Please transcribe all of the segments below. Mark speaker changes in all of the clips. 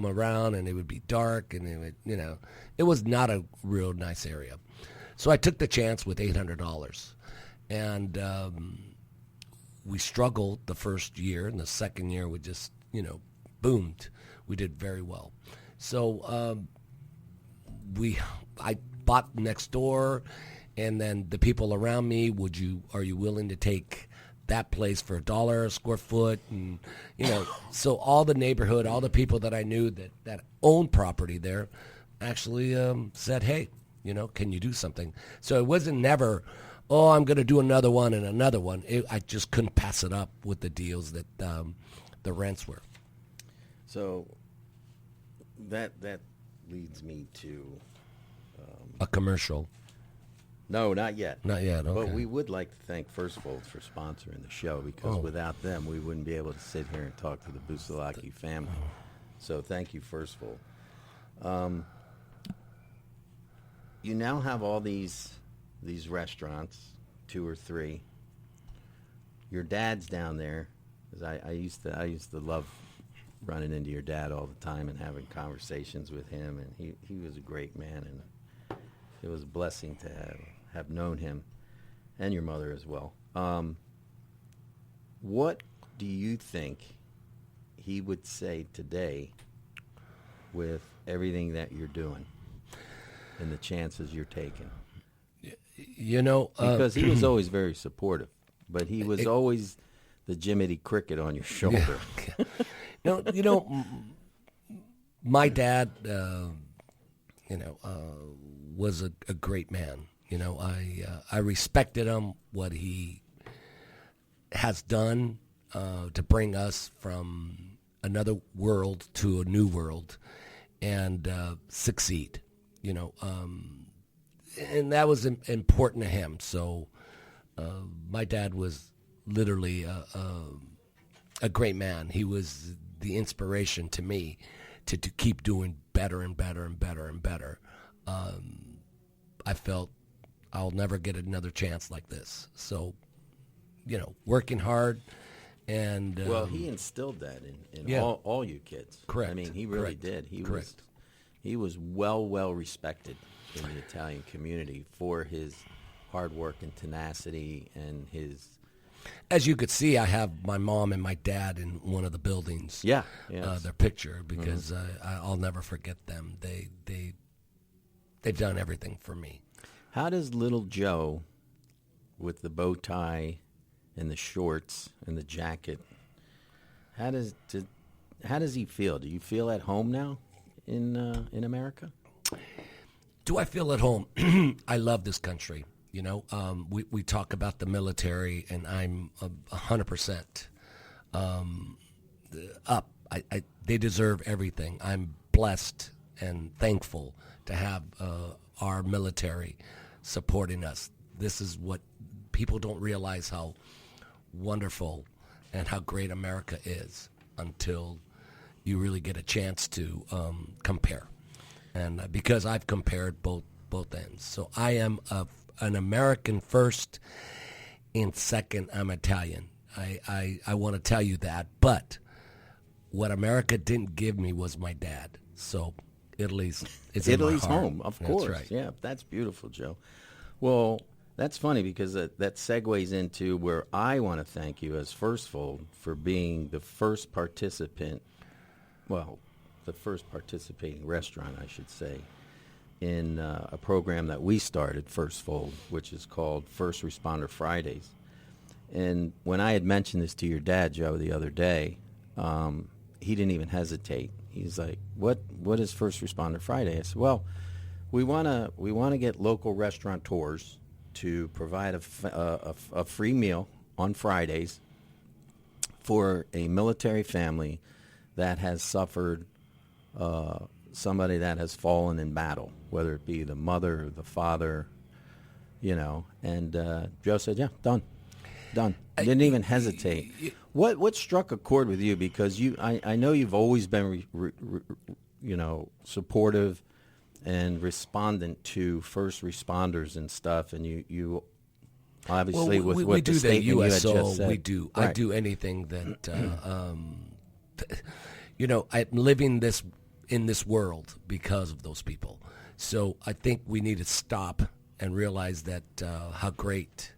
Speaker 1: come around and it would be dark and it was not a real nice area. So I took the chance with $800, and we struggled the first year, and the second year we just boomed. We did very well. So I bought next door, and then the people around me, are you willing to take that place for $1 a square foot? And so all the neighborhood, all the people that I knew that owned property there actually said, hey, can you do something? So it wasn't never, oh, I'm going to do another one and another one. I just couldn't pass it up with the deals that the rents were.
Speaker 2: So that leads me to
Speaker 1: a commercial.
Speaker 2: No, not yet.
Speaker 1: Not yet, okay.
Speaker 2: But we would like to thank First Fold for sponsoring the show, because without them, we wouldn't be able to sit here and talk to the Busalacchi family. So thank you, First Fold. You now have all these restaurants, 2 or 3. Your dad's down there, 'cause I used to love running into your dad all the time and having conversations with him, and he was a great man, and it was a blessing to have known him, and your mother as well. What do you think he would say today with everything that you're doing and the chances you're taking? Because he was always very supportive, but he was always the Jiminy Cricket on your shoulder.
Speaker 1: My dad, was a great man. I respected him, what he has done to bring us from another world to a new world and succeed. And that was important to him. So my dad was literally a great man. He was the inspiration to me to keep doing better and better and better and better. I felt I'll never get another chance like this. So, working hard and...
Speaker 2: well, he instilled that in all you kids.
Speaker 1: Correct.
Speaker 2: I mean, he really did. He was well respected in the Italian community for his hard work and tenacity and his...
Speaker 1: As you could see, I have my mom and my dad in one of the buildings.
Speaker 2: Yeah.
Speaker 1: Their picture, because I'll never forget them. They've done everything for me.
Speaker 2: How does little Joe, with the bow tie and the shorts and the jacket, how does he feel? Do you feel at home now in America?
Speaker 1: Do I feel at home? I love this country. We talk about the military, and I'm 100% up. They deserve everything. I'm blessed and thankful to have our military supporting us. This is what people don't realize, how wonderful and how great America is until you really get a chance to compare. And because I've compared both ends. So I am an American first, and second, I'm Italian. I want to tell you that. But what America didn't give me was my dad. So Italy's
Speaker 2: home, of course.
Speaker 1: That's right.
Speaker 2: Yeah, that's beautiful, Joe. Well, that's funny, because that segues into where I want to thank you as First Fold for being the first participating restaurant, I should say, in a program that we started, First Fold, which is called First Responder Fridays. And when I had mentioned this to your dad, Joe, the other day, he didn't even hesitate. He's like, "What is First Responder Friday?" I said, "Well, we want to get local restaurateurs to provide a free meal on Fridays for a military family that has suffered somebody that has fallen in battle, whether it be the mother or the father, And Joe said, "Yeah, done." Didn't even hesitate. What struck a chord with you? Because I know you've always been supportive and respondent to first responders and stuff, and you obviously with what the statement you had just said.
Speaker 1: We do.
Speaker 2: Right.
Speaker 1: I do anything that I'm living this in this world because of those people. So I think we need to stop and realize that how great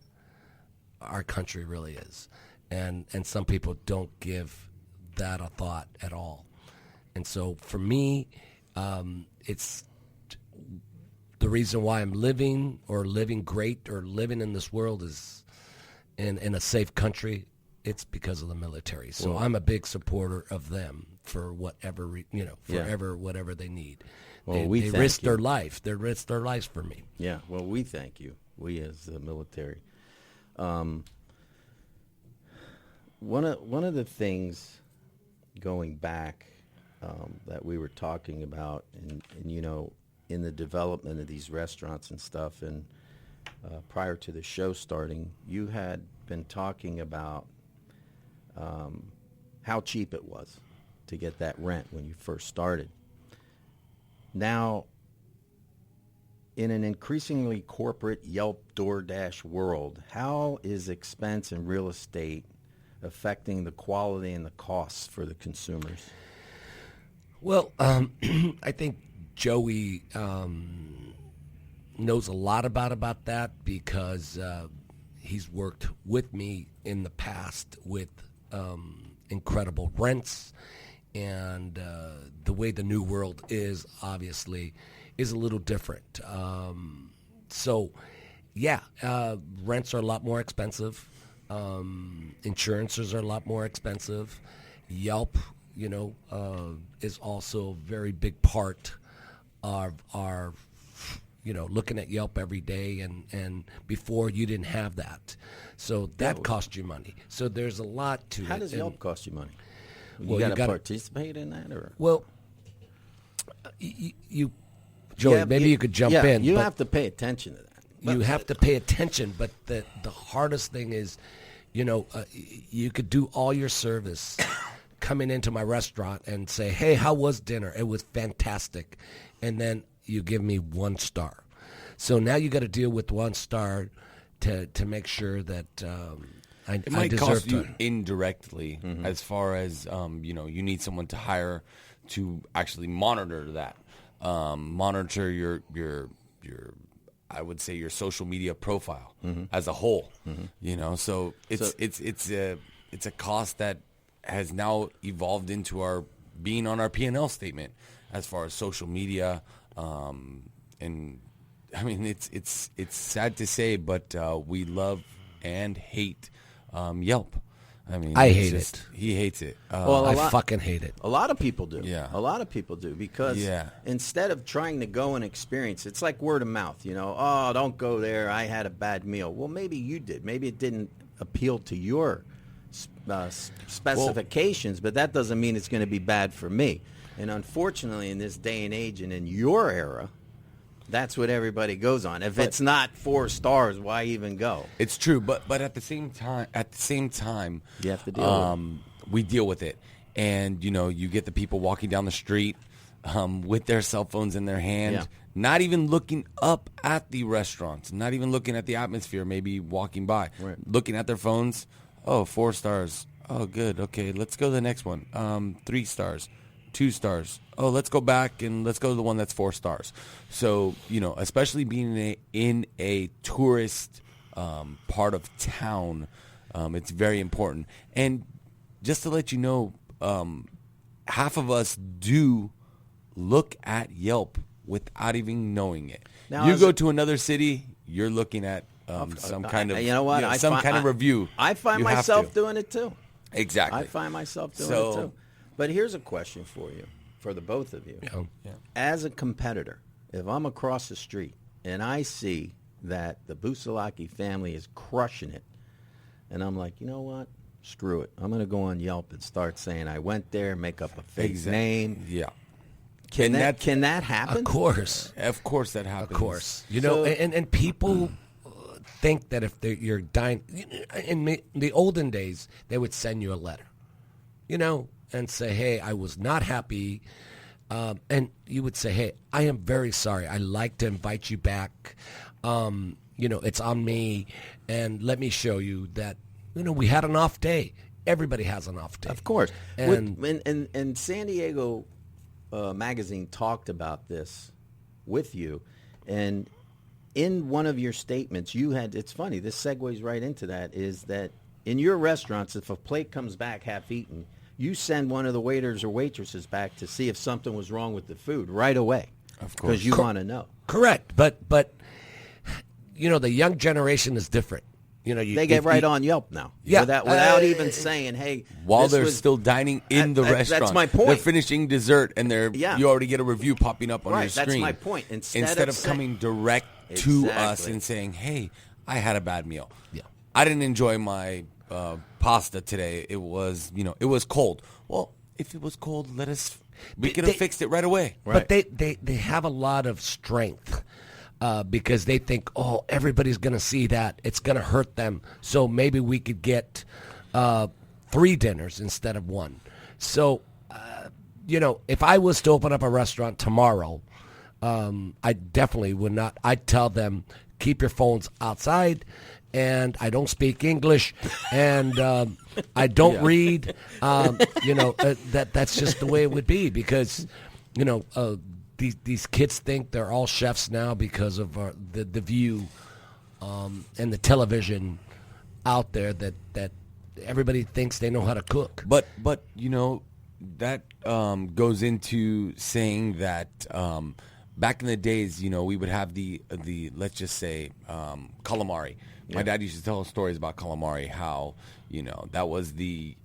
Speaker 1: our country really is. And some people don't give that a thought at all. And so for me, it's the reason why I'm living great or living in this world is in a safe country. It's because of the military. So I'm a big supporter of them for whatever, whatever they need.
Speaker 2: Well,
Speaker 1: they risk their life. They risk their lives for me.
Speaker 2: Yeah, well, we thank you. We as the military. One of the things going back that we were talking about, and in the development of these restaurants and stuff, and prior to the show starting, you had been talking about how cheap it was to get that rent when you first started. Now, in an increasingly corporate Yelp, DoorDash world, how is expense in real estate affecting the quality and the costs for the consumers?
Speaker 1: Well, I think Joey knows a lot about that because he's worked with me in the past with incredible rents, and the way the new world is obviously is a little different. So, yeah, rents are a lot more expensive. Insurances are a lot more expensive. Yelp, is also a very big part of our, looking at Yelp every day, and before you didn't have that. So that cost you money. So there's a lot to it.
Speaker 2: How does Yelp cost you money?
Speaker 1: Well,
Speaker 2: you got to participate in that, or?
Speaker 1: Well, you Joey, maybe you could jump in.
Speaker 2: You have to pay attention to that.
Speaker 1: You have to pay attention, but the hardest thing is, you could do all your service coming into my restaurant and say, hey, how was dinner? It was fantastic. And then you give me 1 star. So now you got to deal with 1 star to make sure that
Speaker 3: it might cost you indirectly, as far as you need someone to hire to actually monitor that, monitor your I would say your social media profile as a whole. So it's a cost that has now evolved into our being on our P&L statement as far as social media, and I mean it's sad to say, but we love and hate Yelp. I mean,
Speaker 1: I hate it.
Speaker 3: He hates it.
Speaker 1: I fucking hate it.
Speaker 2: A lot of people do.
Speaker 3: Yeah.
Speaker 2: A lot of people do because instead of trying to go and experience, it's like word of mouth, oh, don't go there. I had a bad meal. Well, maybe you did. Maybe it didn't appeal to your specifications, but that doesn't mean it's going to be bad for me. And unfortunately, in this day and age and in your era, that's what everybody goes on. If it's not 4 stars, why even go?
Speaker 3: It's true, but at the same time,
Speaker 2: you have to deal with it.
Speaker 3: We deal with it, and you get the people walking down the street with their cell phones in their hand, not even looking up at the restaurants, not even looking at the atmosphere, maybe walking by, looking at their phones. Oh, 4 stars. Oh, good. Okay, let's go to the next one. 3 stars. 2 stars. Oh, let's go back and let's go to the one that's 4 stars. So, especially being in a tourist part of town, it's very important. And just to let you know, half of us do look at Yelp without even knowing it. Now, you go to another city, you're looking at some kind of kind of review.
Speaker 2: I find myself doing it too.
Speaker 3: Exactly.
Speaker 2: I find myself doing it too. But here's a question for you, for the both of you.
Speaker 1: Yeah.
Speaker 2: As a competitor, if I'm across the street and I see that the Busalacchi family is crushing it, and I'm like, you know what? Screw it. I'm going to go on Yelp and start saying I went there, make up a fake name.
Speaker 3: Yeah.
Speaker 2: Can that happen?
Speaker 1: Of course.
Speaker 3: Of course that happens.
Speaker 1: Of course. And people think that if you're dying, in the olden days, they would send you a letter, and say, hey, I was not happy. And you would say, hey, I am very sorry. I'd like to invite you back. It's on me. And let me show you that, we had an off day. Everybody has an off day.
Speaker 2: Of course.
Speaker 1: And
Speaker 2: in San Diego, magazine talked about this with you, and in one of your statements, you had, it's funny, this segues right into that, is that in your restaurants, if a plate comes back half-eaten, you send one of the waiters or waitresses back to see if something was wrong with the food right away.
Speaker 3: Of course.
Speaker 2: Because you want to know.
Speaker 1: Correct, but the young generation is different.
Speaker 2: They get right on Yelp now.
Speaker 1: Yeah.
Speaker 2: Without even saying, hey.
Speaker 3: While they're still dining in the restaurant.
Speaker 2: That's my point.
Speaker 3: They're finishing dessert, and you already get a review popping up on your screen.
Speaker 2: That's my point.
Speaker 3: Instead of coming direct to us and saying, hey, I had a bad meal. Yeah. I didn't enjoy my pasta today. It was, it was cold. Well, if it was cold, we could have fixed it right away.
Speaker 1: But they have a lot of strength. Because they think, everybody's going to see that. It's going to hurt them. So maybe we could get 3 dinners instead of 1. So, if I was to open up a restaurant tomorrow, I definitely would not. I'd tell them, keep your phones outside, and I don't speak English, and I don't read. That's just the way it would be because, These kids think they're all chefs now because of the view and the television out there that everybody thinks they know how to cook.
Speaker 3: But that goes into saying that back in the days, we would have the let's just say calamari. My dad used to tell us stories about calamari, how that was the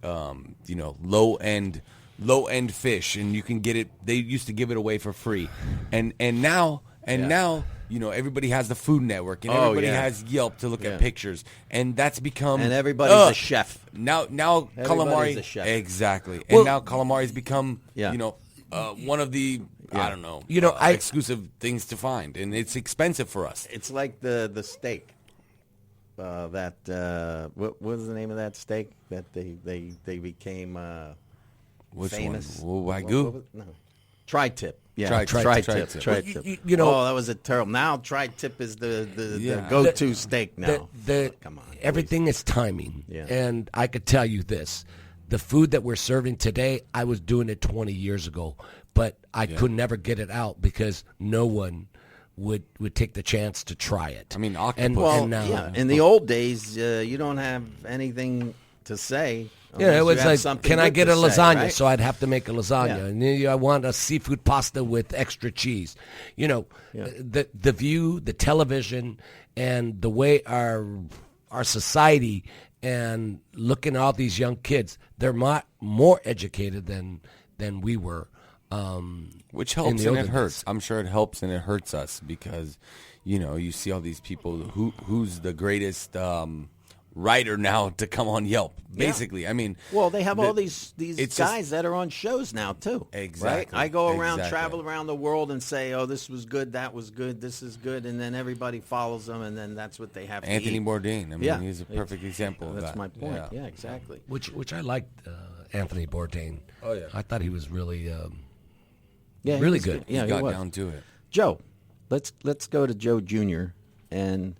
Speaker 3: low end fish, and you can get it. They used to give it away for free, and now everybody has the Food Network, and everybody has Yelp to look at pictures, and that's become
Speaker 2: and everybody's a chef
Speaker 3: now. Calamari,
Speaker 2: a chef.
Speaker 3: Exactly, and now calamari's become one of the exclusive things to find, and it's expensive for us.
Speaker 2: It's like the steak. What was the name of that steak that they became?
Speaker 3: Which
Speaker 2: famous
Speaker 3: one? Wagyu?
Speaker 2: No. Tri-tip. Yeah,
Speaker 3: Tri-tip.
Speaker 2: Tri-tip. That was a terrible. Now Tri-tip is the go-to steak now. Come on.
Speaker 1: Everything is timing.
Speaker 2: Yeah.
Speaker 1: And I could tell you this. The food that we're serving today, I was doing it 20 years ago, but I could never get it out because no one would take the chance to try it.
Speaker 3: I mean, octopus.
Speaker 2: In the old days, you don't have anything to say.
Speaker 1: Yeah, it was like, can I get a lasagna?
Speaker 2: Right?
Speaker 1: So I'd have to make a lasagna.
Speaker 2: Yeah.
Speaker 1: And then I want a seafood pasta with extra cheese. The view, the television, and the way our society and looking at all these young kids, they're more educated than we were.
Speaker 3: Which helps and it hurts. I'm sure it helps and it hurts us because, you see all these people who's the greatest writer now to come on Yelp. Basically, I mean,
Speaker 2: they have all these guys that are on shows now too.
Speaker 3: Exactly.
Speaker 2: Right? I go around, travel around the world, and say, "Oh, this was good, that was good, this is good," and then everybody follows them, and then that's what they have.
Speaker 3: Anthony
Speaker 2: to eat.
Speaker 3: Bourdain. I mean, he's a perfect example of that.
Speaker 2: That's my point. Yeah, exactly.
Speaker 1: Which I liked Anthony Bourdain.
Speaker 3: Oh yeah,
Speaker 1: I thought he was really,
Speaker 2: really
Speaker 1: good.
Speaker 3: Yeah, he got down to it.
Speaker 2: Joe, let's go to Joe Jr. and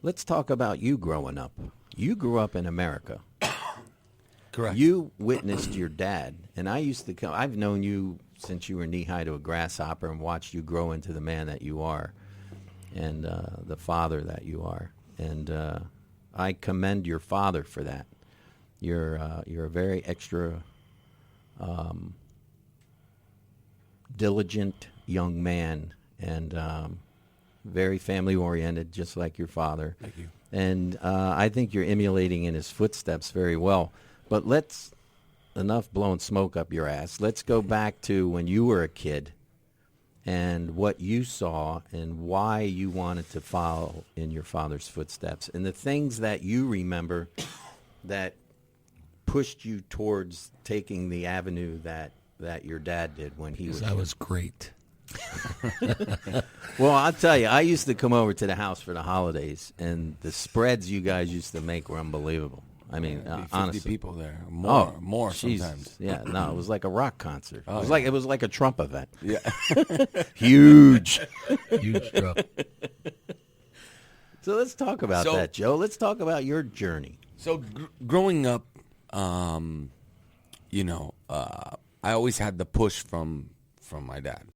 Speaker 2: let's talk about you growing up. You grew up in America.
Speaker 3: Correct.
Speaker 2: You witnessed your dad, and I used to come. I've known you since you were knee-high to a grasshopper and watched you grow into the man that you are and the father that you are. And I commend your father for that. You're a very extra diligent young man and very family-oriented, just like your father.
Speaker 3: Thank you.
Speaker 2: And I think you're emulating in his footsteps very well. But enough blowing smoke up your ass. Let's go back to when you were a kid and what you saw and why you wanted to follow in your father's footsteps and the things that you remember that pushed you towards taking the avenue that your dad did when he was.
Speaker 1: That was great.
Speaker 2: Well, I'll tell you, I used to come over to the house for the holidays, and the spreads you guys used to make were unbelievable. I mean,
Speaker 3: 50
Speaker 2: honestly,
Speaker 3: people there, more
Speaker 2: Jesus.
Speaker 3: sometimes.
Speaker 2: Yeah, no, it was like a rock concert. It was like a Trump event.
Speaker 3: Yeah,
Speaker 2: huge
Speaker 1: Trump.
Speaker 2: So let's talk about that, Joe. Let's talk about your journey.
Speaker 3: So growing up, I always had the push from from my dad.